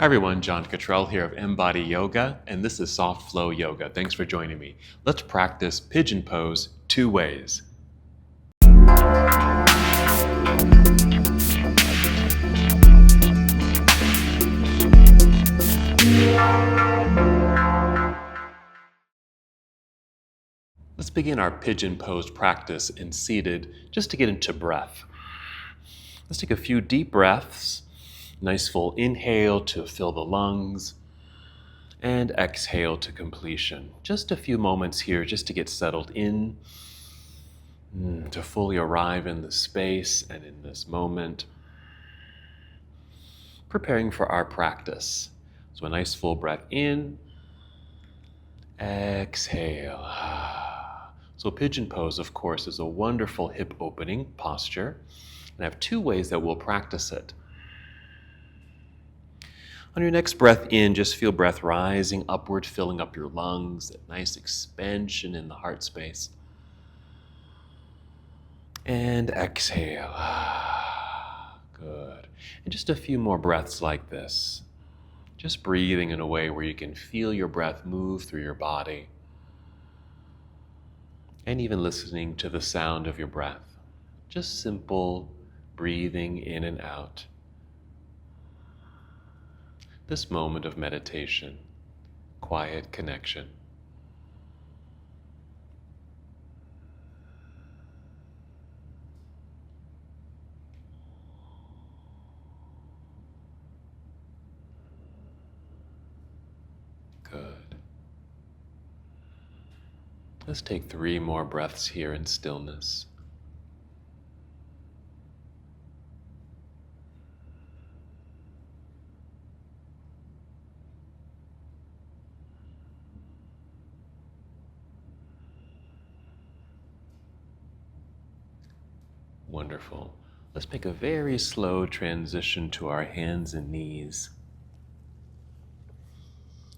Hi everyone, John Cottrell here of MBODY Yoga, and this is Soft Flow Yoga. Thanks for joining me. Let's practice pigeon pose 2 ways. Let's begin our pigeon pose practice in seated just to get into breath. Let's take a few deep breaths. Nice full inhale to fill the lungs and exhale to completion. Just a few moments here just to get settled in, to fully arrive in the space and in this moment, preparing for our practice. So a nice full breath in, exhale. So pigeon pose, of course, is a wonderful hip opening posture, and I have 2 ways that we'll practice it. On your next breath in, just feel breath rising upward, filling up your lungs, that nice expansion in the heart space. And exhale. Good. And just a few more breaths like this. Just breathing in a way where you can feel your breath move through your body. And even listening to the sound of your breath. Just simple breathing in and out. This moment of meditation, quiet connection. Good. Let's take 3 more breaths here in stillness. Wonderful. Let's make a very slow transition to our hands and knees.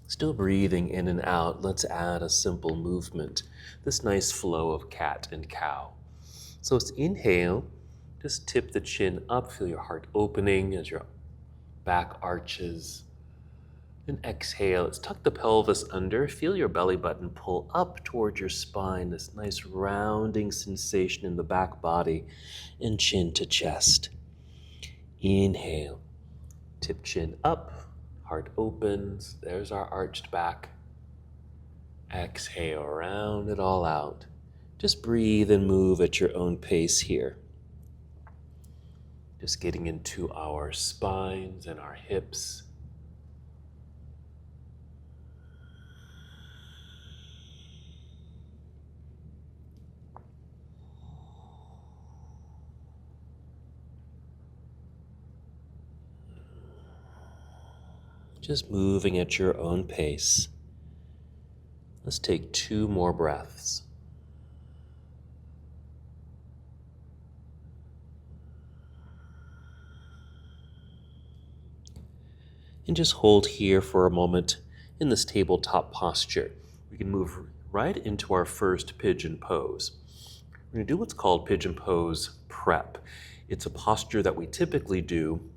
Still breathing in and out, let's add a simple movement, this nice flow of cat and cow. So let's inhale, just tip the chin up, feel your heart opening as your back arches. Then exhale, let's tuck the pelvis under, feel your belly button pull up towards your spine, this nice rounding sensation in the back body and chin to chest. Inhale, tip chin up, heart opens, there's our arched back. Exhale, round it all out. Just breathe and move at your own pace here. Just getting into our spines and our hips. Just moving at your own pace. Let's take 2 more breaths. And just hold here for a moment in this tabletop posture. We can move right into our first pigeon pose. We're going to do what's called Pigeon Pose Prep. It's a posture that we typically do,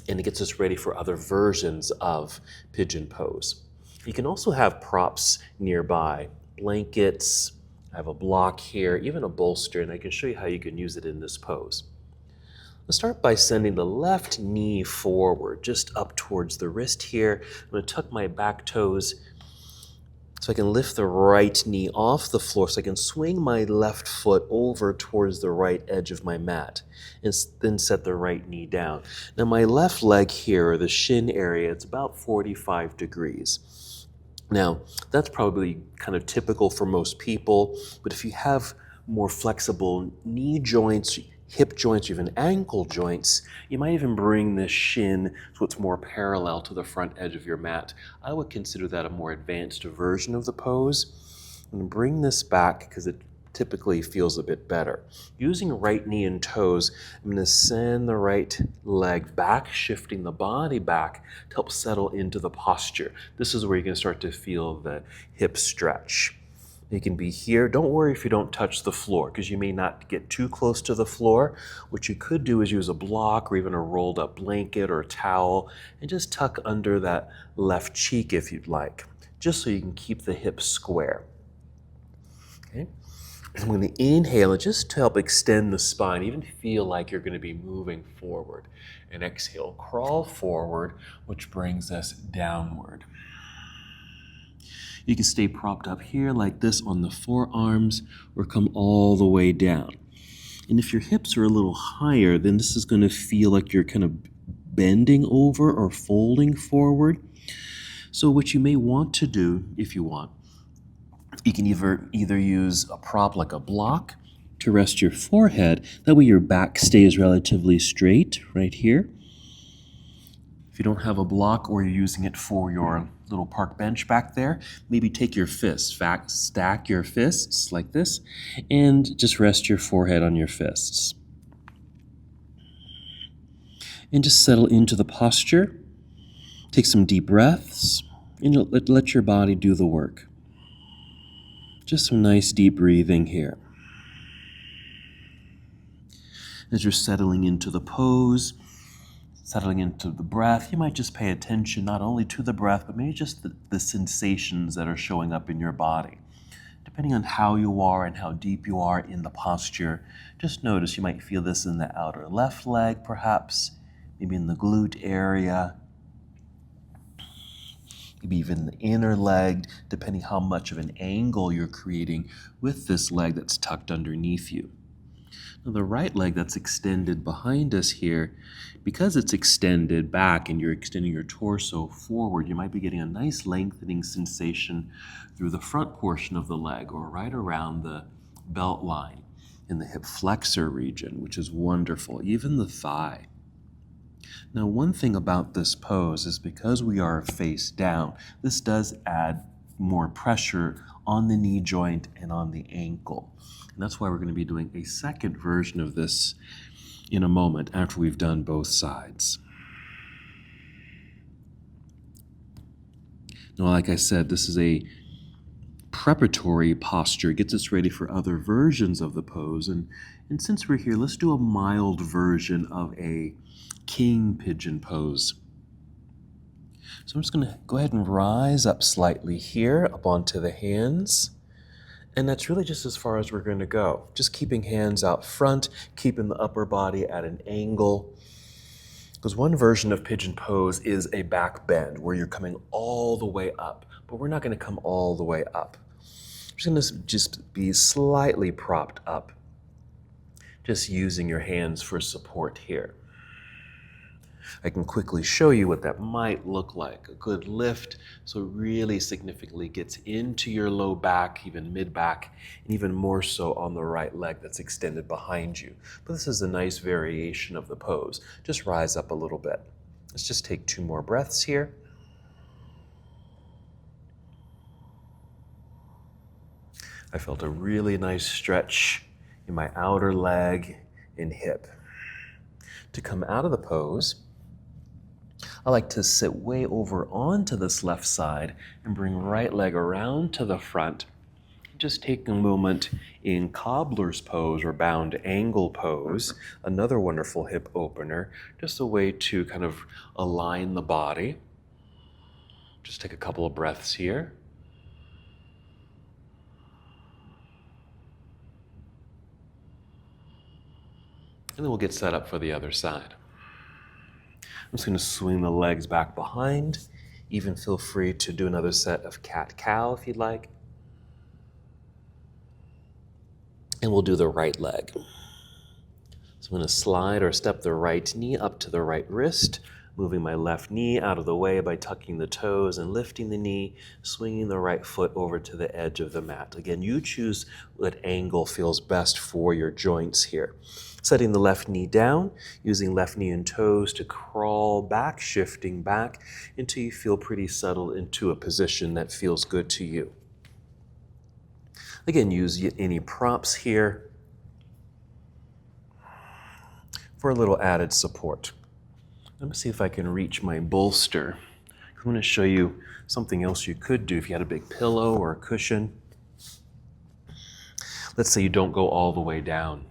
and it gets us ready for other versions of pigeon pose. You can also have props nearby, blankets, I have a block here, even a bolster, and I can show you how you can use it in this pose. Let's start by sending the left knee forward, just up towards the wrist here. I'm going to tuck my back toes so I can lift the right knee off the floor, so I can swing my left foot over towards the right edge of my mat, and then set the right knee down. Now my left leg here, or the shin area, it's about 45 degrees. Now that's probably kind of typical for most people, but if you have more flexible knee joints, hip joints, or even ankle joints, you might even bring the shin so it's more parallel to the front edge of your mat. I would consider that a more advanced version of the pose. I'm going to bring this back because it typically feels a bit better. Using right knee and toes, I'm going to send the right leg back, shifting the body back to help settle into the posture. This is where you're going to start to feel the hip stretch. It can be here. Don't worry if you don't touch the floor, because you may not get too close to the floor. What you could do is use a block or even a rolled up blanket or a towel and just tuck under that left cheek if you'd like, just so you can keep the hips square. Okay. I'm going to inhale just to help extend the spine, even feel like you're going to be moving forward. And exhale, crawl forward, which brings us downward. You can stay propped up here like this on the forearms or come all the way down. And if your hips are a little higher, then this is going to feel like you're kind of bending over or folding forward. So what you may want to do, if you want, you can either use a prop like a block to rest your forehead. That way your back stays relatively straight right here. If you don't have a block or you're using it for your little park bench back there, maybe take your fists, stack your fists like this, and just rest your forehead on your fists. And just settle into the posture. Take some deep breaths, and let your body do the work. Just some nice deep breathing here. As you're settling into the pose, settling into the breath, you might just pay attention not only to the breath, but maybe just the sensations that are showing up in your body. Depending on how you are and how deep you are in the posture, just notice you might feel this in the outer left leg, perhaps, maybe in the glute area, maybe even the inner leg, depending how much of an angle you're creating with this leg that's tucked underneath you. Now the right leg that's extended behind us here, because it's extended back and you're extending your torso forward, you might be getting a nice lengthening sensation through the front portion of the leg or right around the belt line in the hip flexor region, which is wonderful, even the thigh. Now, one thing about this pose is because we are face down, this does add more pressure on the knee joint and on the ankle. And that's why we're going to be doing a second version of this in a moment after we've done both sides. Now, like I said, this is a preparatory posture. It gets us ready for other versions of the pose. And since we're here, let's do a mild version of a king pigeon pose. So I'm just going to go ahead and rise up slightly here, up onto the hands. And that's really just as far as we're going to go. Just keeping hands out front, keeping the upper body at an angle. Because one version of pigeon pose is a back bend where you're coming all the way up, but we're not going to come all the way up. We're just going to just be slightly propped up, just using your hands for support here. I can quickly show you what that might look like. A good lift, so it really significantly gets into your low back, even mid back, and even more so on the right leg that's extended behind you. But this is a nice variation of the pose. Just rise up a little bit. Let's just take 2 more breaths here. I felt a really nice stretch in my outer leg and hip. To come out of the pose, I like to sit way over onto this left side and bring right leg around to the front. Just take a moment in cobbler's pose or bound angle pose, another wonderful hip opener, just a way to kind of align the body. Just take a couple of breaths here. And then we'll get set up for the other side. I'm just going to swing the legs back behind. Even feel free to do another set of cat-cow if you'd like. And we'll do the right leg. So I'm going to slide or step the right knee up to the right wrist, moving my left knee out of the way by tucking the toes and lifting the knee, swinging the right foot over to the edge of the mat. Again, you choose what angle feels best for your joints here. Setting the left knee down, using left knee and toes to crawl back, shifting back until you feel pretty settled into a position that feels good to you. Again, use any props here for a little added support. Let me see if I can reach my bolster. I'm going to show you something else you could do if you had a big pillow or a cushion. Let's say you don't go all the way down,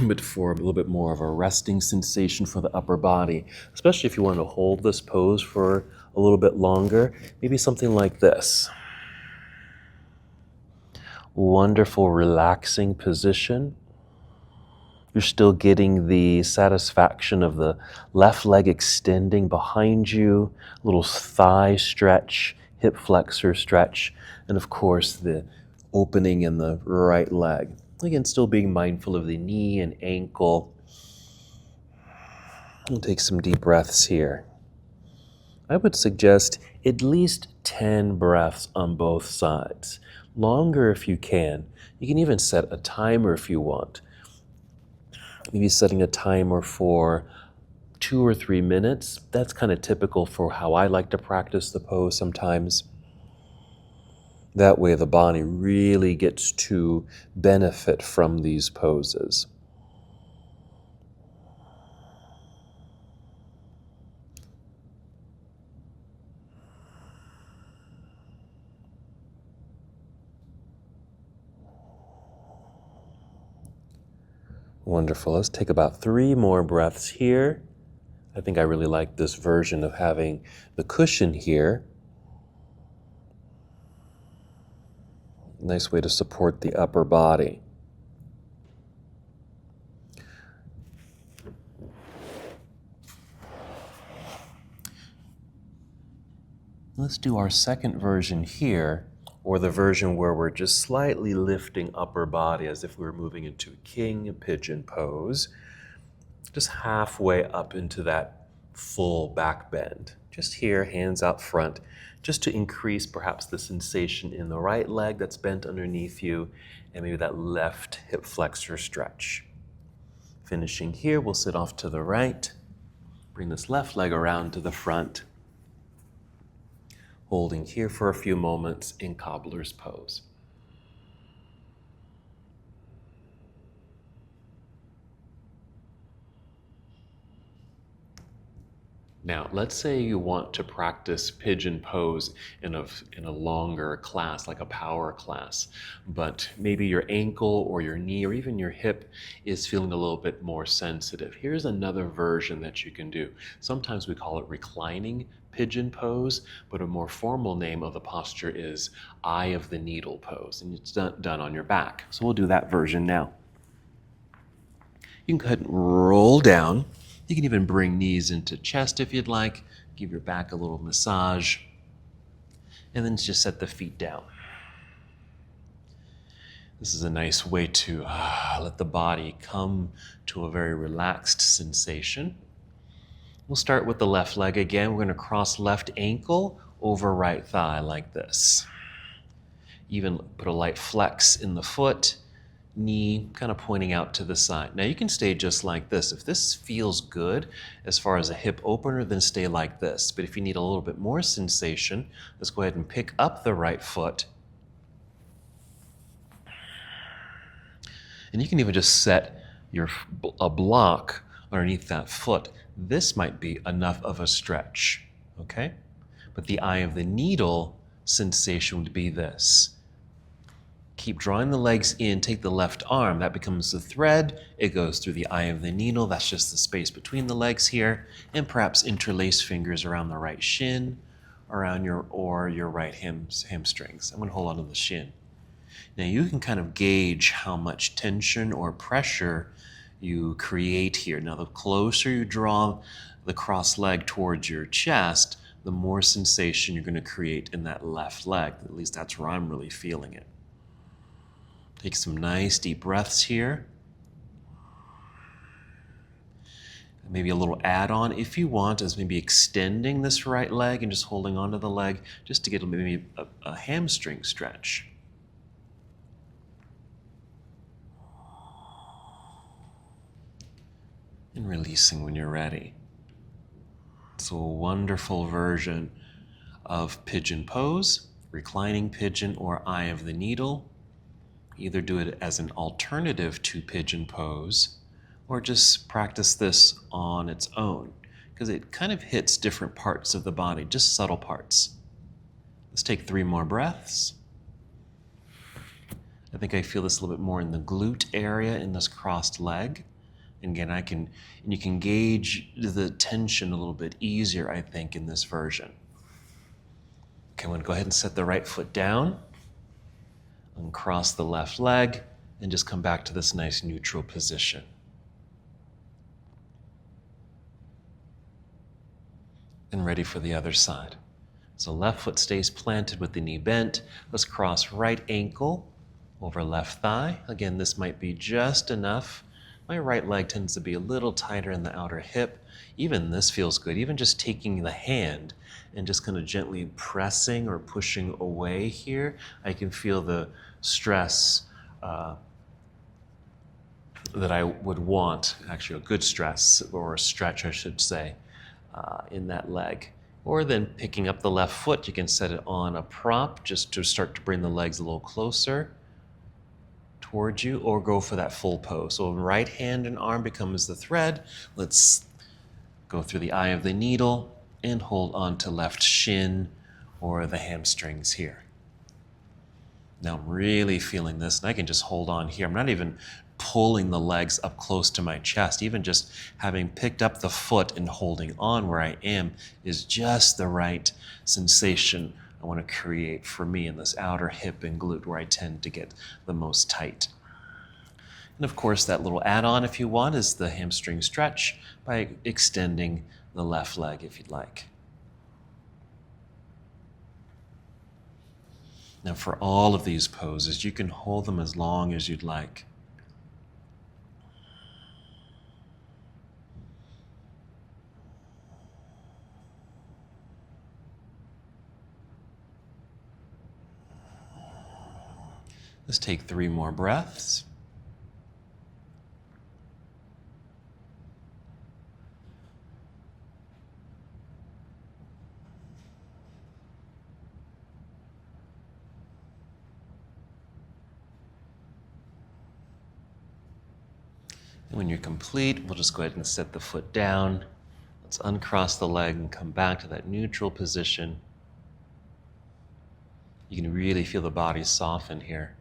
but for a little bit more of a resting sensation for the upper body, especially if you want to hold this pose for a little bit longer, maybe something like this. Wonderful, relaxing position. You're still getting the satisfaction of the left leg extending behind you, a little thigh stretch, hip flexor stretch, and of course the opening in the right leg. Again, still being mindful of the knee and ankle. We'll take some deep breaths here. I would suggest at least 10 breaths on both sides. Longer if you can. You can even set a timer if you want. Maybe setting a timer for 2 or 3 minutes. That's kind of typical for how I like to practice the pose sometimes. That way the body really gets to benefit from these poses. Wonderful. Let's take about 3 more breaths here. I think I really like this version of having the cushion here. Nice way to support the upper body. Let's do our second version here, or the version where we're just slightly lifting upper body as if we were moving into king pigeon pose. Just halfway up into that full back bend. Just here, hands out front, just to increase perhaps the sensation in the right leg that's bent underneath you, and maybe that left hip flexor stretch. Finishing here, we'll sit off to the right, bring this left leg around to the front, holding here for a few moments in cobbler's pose. Now, let's say you want to practice pigeon pose in a longer class, like a power class, but maybe your ankle or your knee or even your hip is feeling a little bit more sensitive. Here's another version that you can do. Sometimes we call it reclining pigeon pose, but a more formal name of the posture is eye of the needle pose, and it's done on your back. So we'll do that version now. You can go ahead and roll down. You can even bring knees into chest if you'd like. Give your back a little massage. And then just set the feet down. This is a nice way to let the body come to a very relaxed sensation. We'll start with the left leg again. We're going to cross left ankle over right thigh like this. Even put a light flex in the foot. Knee kind of pointing out to the side. Now you can stay just like this. If this feels good as far as a hip opener, then stay like this. But if you need a little bit more sensation, let's go ahead and pick up the right foot. And you can even just set a block underneath that foot. This might be enough of a stretch, okay? But the eye of the needle sensation would be this. Keep drawing the legs in, take the left arm, that becomes the thread. It goes through the eye of the needle, that's just the space between the legs here, and perhaps interlace fingers around the right shin, around your right hamstrings. I'm gonna hold on to the shin. Now you can kind of gauge how much tension or pressure you create here. Now the closer you draw the cross leg towards your chest, the more sensation you're gonna create in that left leg. At least that's where I'm really feeling it. Take some nice deep breaths here. Maybe a little add-on if you want is maybe extending this right leg and just holding onto the leg just to get maybe a hamstring stretch. And releasing when you're ready. It's a wonderful version of pigeon pose, reclining pigeon, or eye of the needle. Either do it as an alternative to pigeon pose or just practice this on its own because it kind of hits different parts of the body, just subtle parts. Let's take 3 more breaths. I think I feel this a little bit more in the glute area in this crossed leg. And again, you can gauge the tension a little bit easier, I think, in this version. Okay, I'm going to go ahead and set the right foot down, uncross the left leg, and just come back to this nice neutral position. And ready for the other side. So left foot stays planted with the knee bent. Let's cross right ankle over left thigh. Again, this might be just enough. My right leg tends to be a little tighter in the outer hip. Even this feels good. Even just taking the hand and just kind of gently pressing or pushing away here, I can feel the stress that I would want, actually a good stress, or a stretch I should say, in that leg. Or then picking up the left foot, you can set it on a prop just to start to bring the legs a little closer towards you, or go for that full pose. So right hand and arm becomes the thread. Let's go through the eye of the needle and hold on to left shin or the hamstrings here. Now I'm really feeling this, and I can just hold on here. I'm not even pulling the legs up close to my chest. Even just having picked up the foot and holding on where I am is just the right sensation I want to create for me in this outer hip and glute where I tend to get the most tight. And of course, that little add-on, if you want, is the hamstring stretch by extending the left leg if you'd like. Now for all of these poses, you can hold them as long as you'd like. Let's take 3 more breaths. And when you're complete, we'll just go ahead and set the foot down. Let's uncross the leg and come back to that neutral position. You can really feel the body soften here.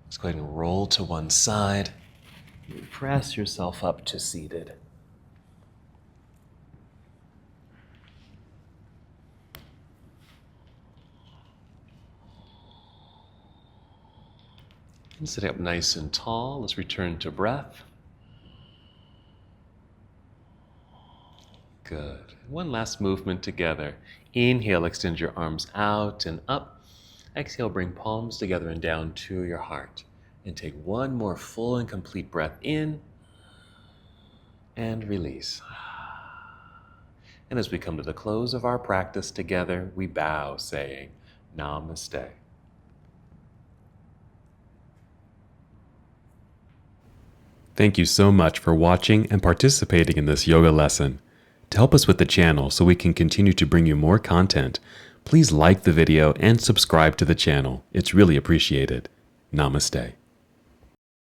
Let's go ahead and roll to one side. Press yourself up to seated. And sit up nice and tall. Let's return to breath. Good. One last movement together. Inhale, extend your arms out and up. Exhale, bring palms together and down to your heart. And take one more full and complete breath in and release. And as we come to the close of our practice together, we bow saying, Namaste. Thank you so much for watching and participating in this yoga lesson. To help us with the channel so we can continue to bring you more content, please like the video and subscribe to the channel. It's really appreciated. Namaste.